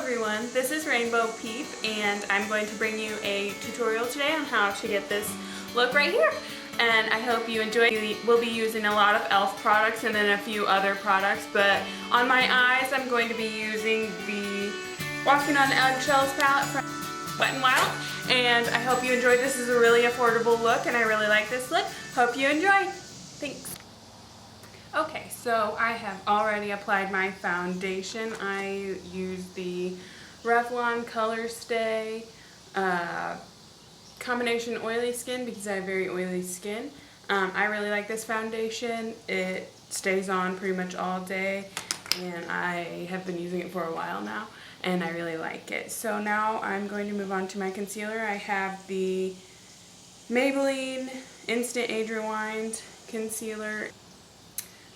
everyone, this is Rainbow Peep and I'm going to bring you a tutorial today on how to get this look right here. And I hope you enjoy. We'll be using a lot of e.l.f. products and then a few other products, but on my eyes I'm going to be using the Walking on Eggshells palette from Wet n Wild, and I hope you enjoy. This is a really affordable look and I really like this look. Hope you enjoy. Thanks. Okay, so I have already applied my foundation. I use the Revlon Colorstay combination oily skin because I have very oily skin. I really like this foundation. It stays on pretty much all day and I have been using it for a while now and I really like it. So now I'm going to move on to my concealer. I have the Maybelline Instant Age Rewind concealer.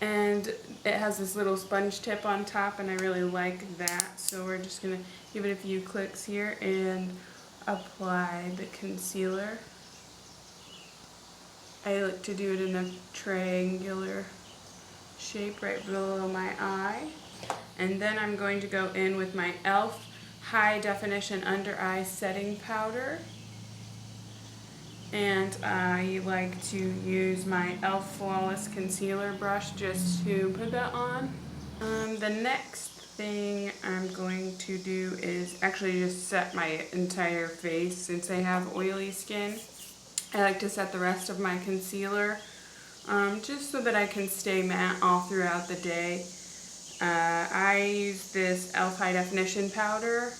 And it has this little sponge tip on top and I really like that. So we're just going to give it a few clicks here and apply the concealer. I like to do it in a triangular shape right below my eye. And then I'm going to go in with my e.l.f. High Definition Under Eye Setting Powder. And I like to use my e.l.f. Flawless Concealer brush just to put that on. The next thing I'm going to do is actually just set my entire face since I have oily skin. I like to set the rest of my concealer just so that I can stay matte all throughout the day. I use this e.l.f. High Definition powder.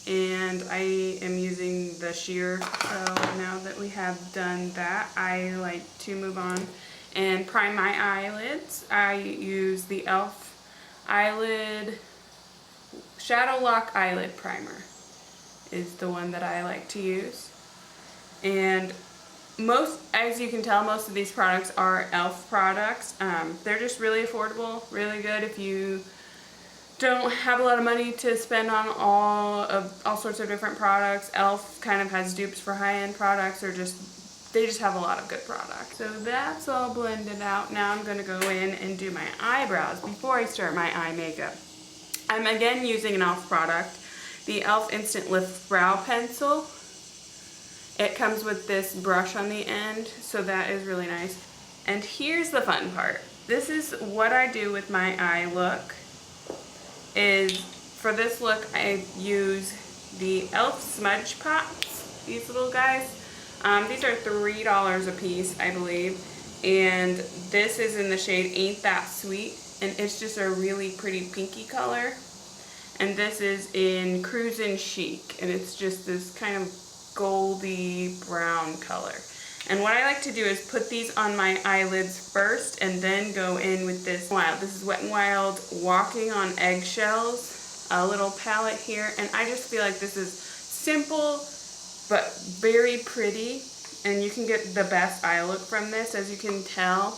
And I am using the sheer, so now that we have done that, I like to move on and prime my eyelids. I use the e.l.f. Eyelid Shadow Lock Eyelid Primer is the one that I like to use. And as you can tell, most of these products are e.l.f. products. They're just really affordable, really good if you don't have a lot of money to spend on all sorts of different products. e.l.f. kind of has dupes for high-end products, or they just have a lot of good products. So that's all blended out. Now I'm going to go in and do my eyebrows before I start my eye makeup. I'm again using an e.l.f. product, the e.l.f. Instant Lift Brow Pencil. It comes with this brush on the end, so that is really nice. And here's the fun part. This is what I do with my eye look. For this look I use the e.l.f. Smudge Pots, these little guys. These are $3 a piece, I believe, and this is in the shade Ain't That Sweet, and it's just a really pretty pinky color. And this is in Cruisin Chic, and it's just this kind of goldy brown color. And what I like to do is put these on my eyelids first and then go in with this Wild. This is Wet n Wild Walking on Eggshells, a little palette here. And I just feel like this is simple but very pretty. And you can get the best eye look from this. As you can tell,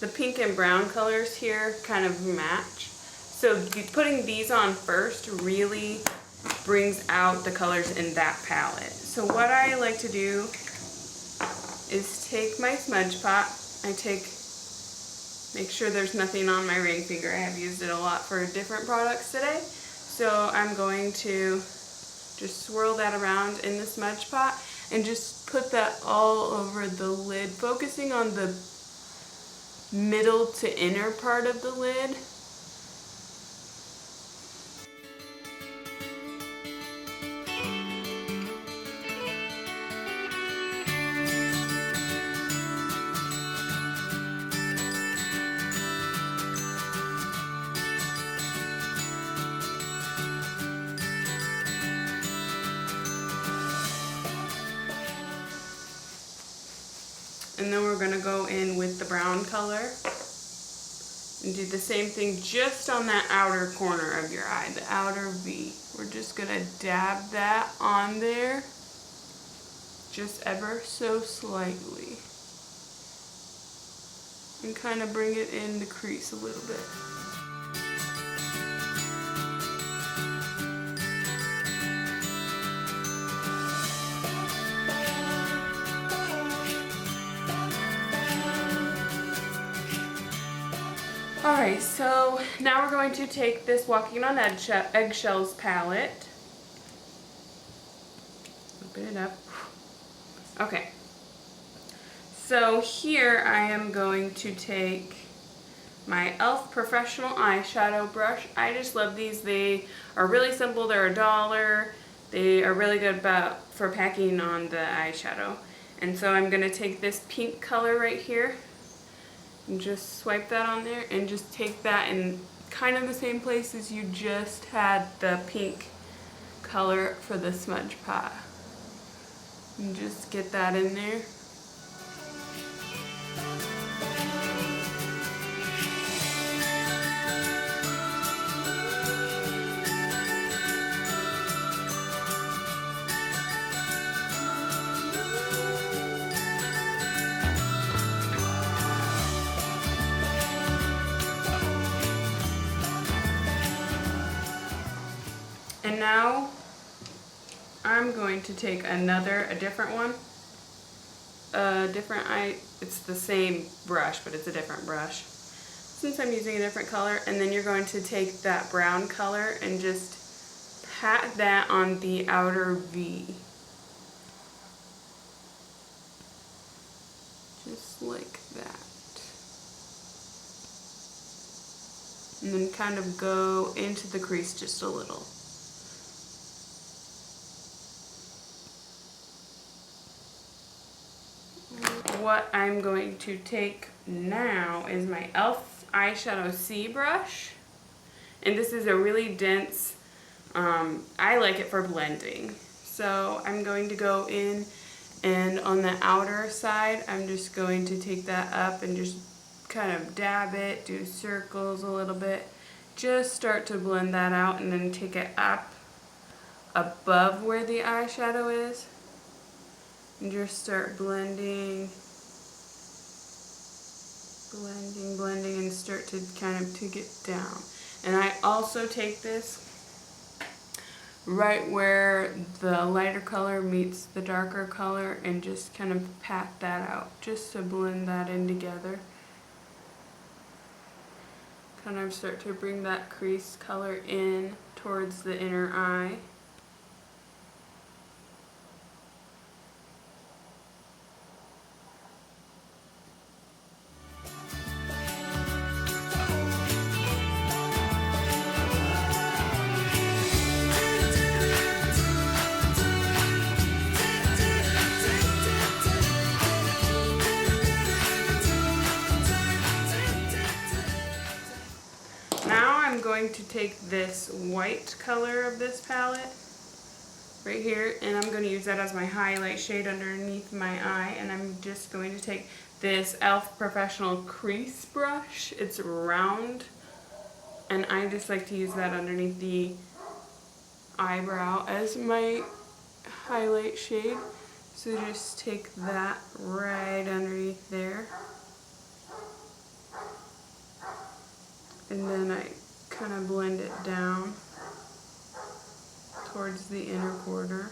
the pink and brown colors here kind of match. So putting these on first really brings out the colors in that palette. So what I like to do is take my smudge pot. Make sure there's nothing on my ring finger. I have used it a lot for different products today. So I'm going to just swirl that around in the smudge pot and just put that all over the lid, focusing on the middle to inner part of the lid. And then we're going to go in with the brown color and do the same thing just on that outer corner of your eye, the outer V. We're just going to dab that on there just ever so slightly and kind of bring it in the crease a little bit. Alright, so now we're going to take this Walking on Eggshells palette. Open it up. Okay. So here I am going to take my e.l.f. Professional Eyeshadow Brush. I just love these. They are really simple. They're $1. They are really good for packing on the eyeshadow. And so I'm going to take this pink color right here and just swipe that on there and just take that in kind of the same place as you just had the pink color for the smudge pot. And just get that in there. And now I'm going to take a different one. It's the same brush, but it's a different brush. Since I'm using a different color, and then you're going to take that brown color and just pat that on the outer V. Just like that. And then kind of go into the crease just a little. What I'm going to take now is my e.l.f. eyeshadow C brush, and this is a really dense, I like it for blending. So I'm going to go in, and on the outer side I'm just going to take that up and just kind of dab it, do circles a little bit, just start to blend that out, and then take it up above where the eyeshadow is and just start blending, and start to kind of to get down. And I also take this right where the lighter color meets the darker color and just kind of pat that out just to blend that in together. Kind of start to bring that crease color in towards the inner eye. I'm going to take this white color of this palette right here, and I'm going to use that as my highlight shade underneath my eye, and I'm just going to take this e.l.f. Professional Crease Brush. It's round, and I just like to use that underneath the eyebrow as my highlight shade. So just take that right underneath there, and then I kind of blend it down towards the inner quarter.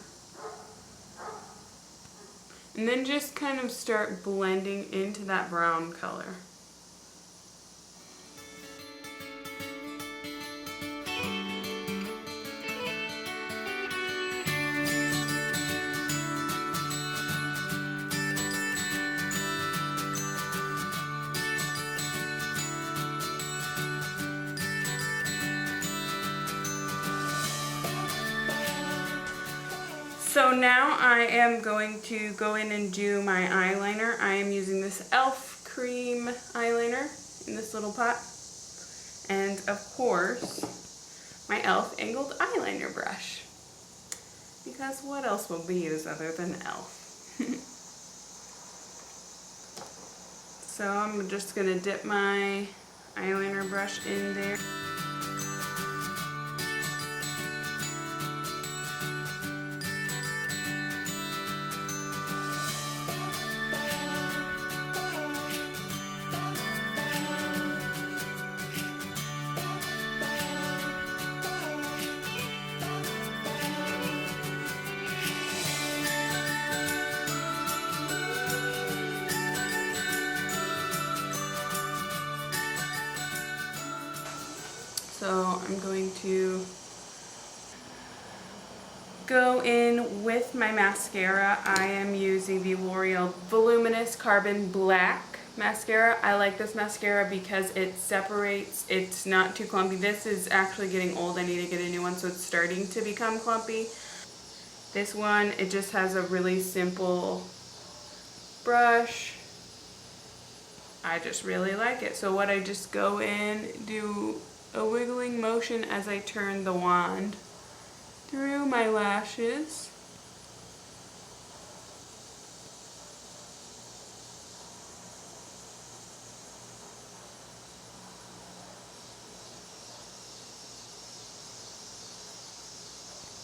And then just kind of start blending into that brown color. So now I am going to go in and do my eyeliner. I am using this e.l.f. cream eyeliner in this little pot. And of course, my e.l.f. angled eyeliner brush. Because what else will we use other than e.l.f.? So I'm just going to dip my eyeliner brush in there. I'm going to go in with my mascara. I am using the L'Oreal Voluminous Carbon Black mascara. I like this mascara because it separates, it's not too clumpy. This is actually getting old. I need to get a new one, so it's starting to become clumpy. This one, it just has a really simple brush. I just really like it. So what I just go in, do a wiggling motion as I turn the wand through my lashes.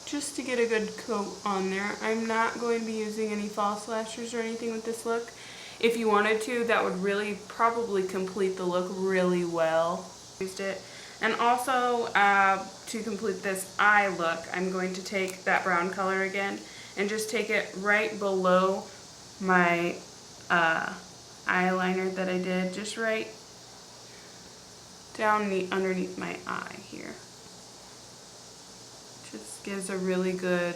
Just to get a good coat on there. I'm not going to be using any false lashes or anything with this look. If you wanted to, that would really probably complete the look really well. Used it. And also, to complete this eye look, I'm going to take that brown color again and just take it right below my eyeliner that I did, just right down underneath my eye here. Just gives a really good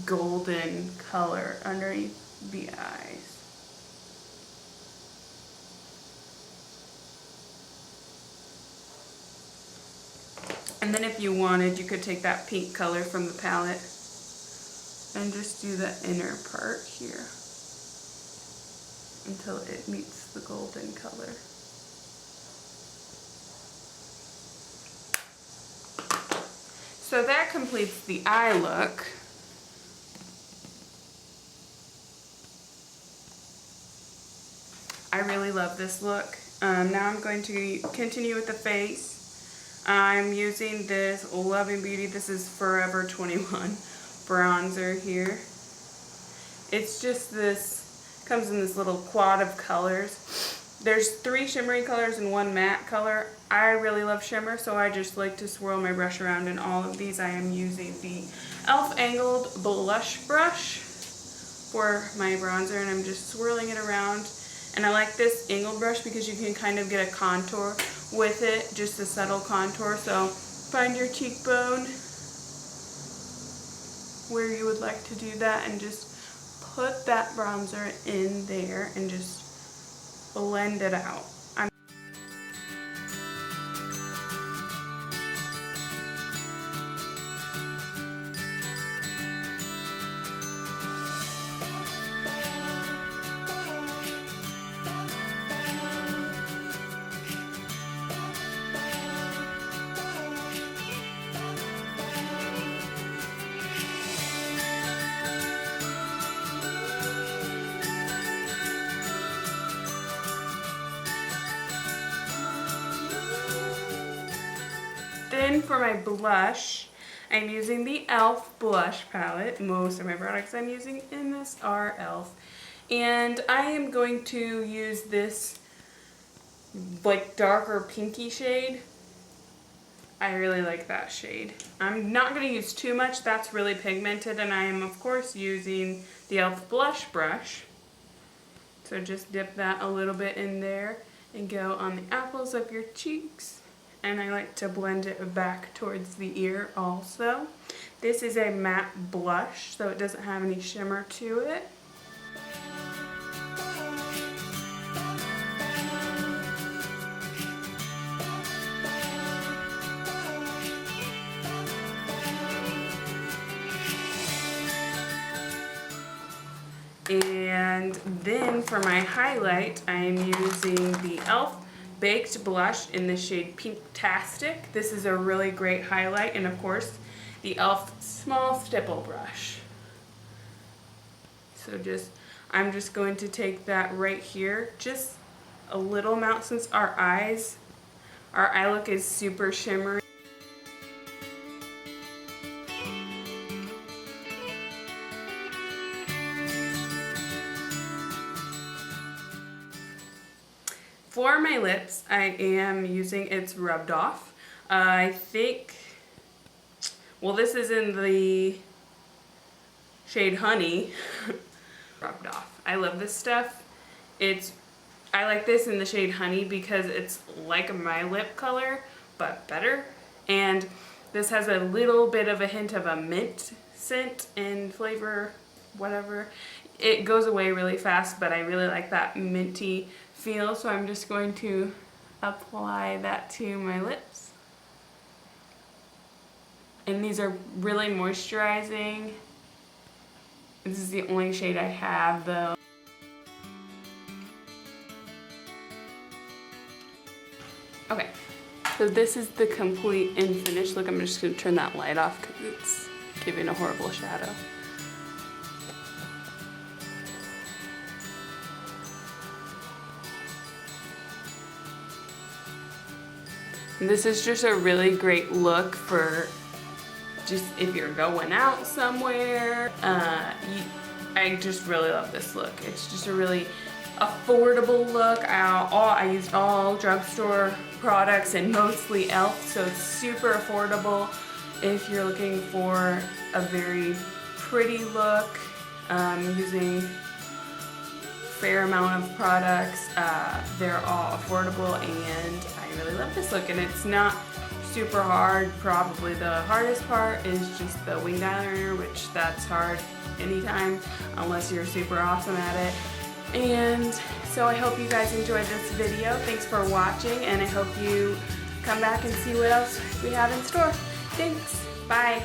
golden color underneath the eyes. And then if you wanted, you could take that pink color from the palette and just do the inner part here until it meets the golden color. So that completes the eye look. I really love this look. Now I'm going to continue with the face. I'm using this Love and Beauty, this is Forever 21 bronzer here. It's just this, comes in this little quad of colors. There's 3 shimmery colors and 1 matte color. I really love shimmer, so I just like to swirl my brush around in all of these. I am using the e.l.f. Angled Blush Brush for my bronzer, and I'm just swirling it around. And I like this angled brush because you can kind of get a contour with it, just a subtle contour. So find your cheekbone where you would like to do that and just put that bronzer in there and just blend it out. Then for my blush, I'm using the e.l.f. blush palette. Most of my products I'm using in this are e.l.f. And I am going to use this like darker pinky shade. I really like that shade. I'm not going to use too much, that's really pigmented, and I am of course using the e.l.f. blush brush. So just dip that a little bit in there and go on the apples of your cheeks. And I like to blend it back towards the ear also. This is a matte blush, so it doesn't have any shimmer to it. And then for my highlight, I am using the e.l.f. Baked Blush in the shade Pinktastic. This is a really great highlight, and of course, the e.l.f. Small Stipple Brush. So I'm just going to take that right here, just a little amount, since our eye look is super shimmery. For my lips, I am using It's Rubbed Off. I think, well, this is in the shade Honey. Rubbed Off. I love this stuff. I like this in the shade Honey because it's like my lip color, but better. And this has a little bit of a hint of a mint scent and flavor, whatever. It goes away really fast, but I really like that minty feel, so I'm just going to apply that to my lips. And these are really moisturizing. This is the only shade I have though. Okay, so this is the complete and finished look. I'm just gonna turn that light off because it's giving a horrible shadow. And this is just a really great look for just if you're going out somewhere. I just really love this look. It's just a really affordable look. I used all drugstore products and mostly e.l.f., so it's super affordable if you're looking for a very pretty look using fair amount of products. They're all affordable and I really love this look, and it's not super hard. Probably the hardest part is just the winged eyeliner, which that's hard anytime unless you're super awesome at it. And so I hope you guys enjoyed this video. Thanks for watching, and I hope you come back and see what else we have in store. Thanks. Bye.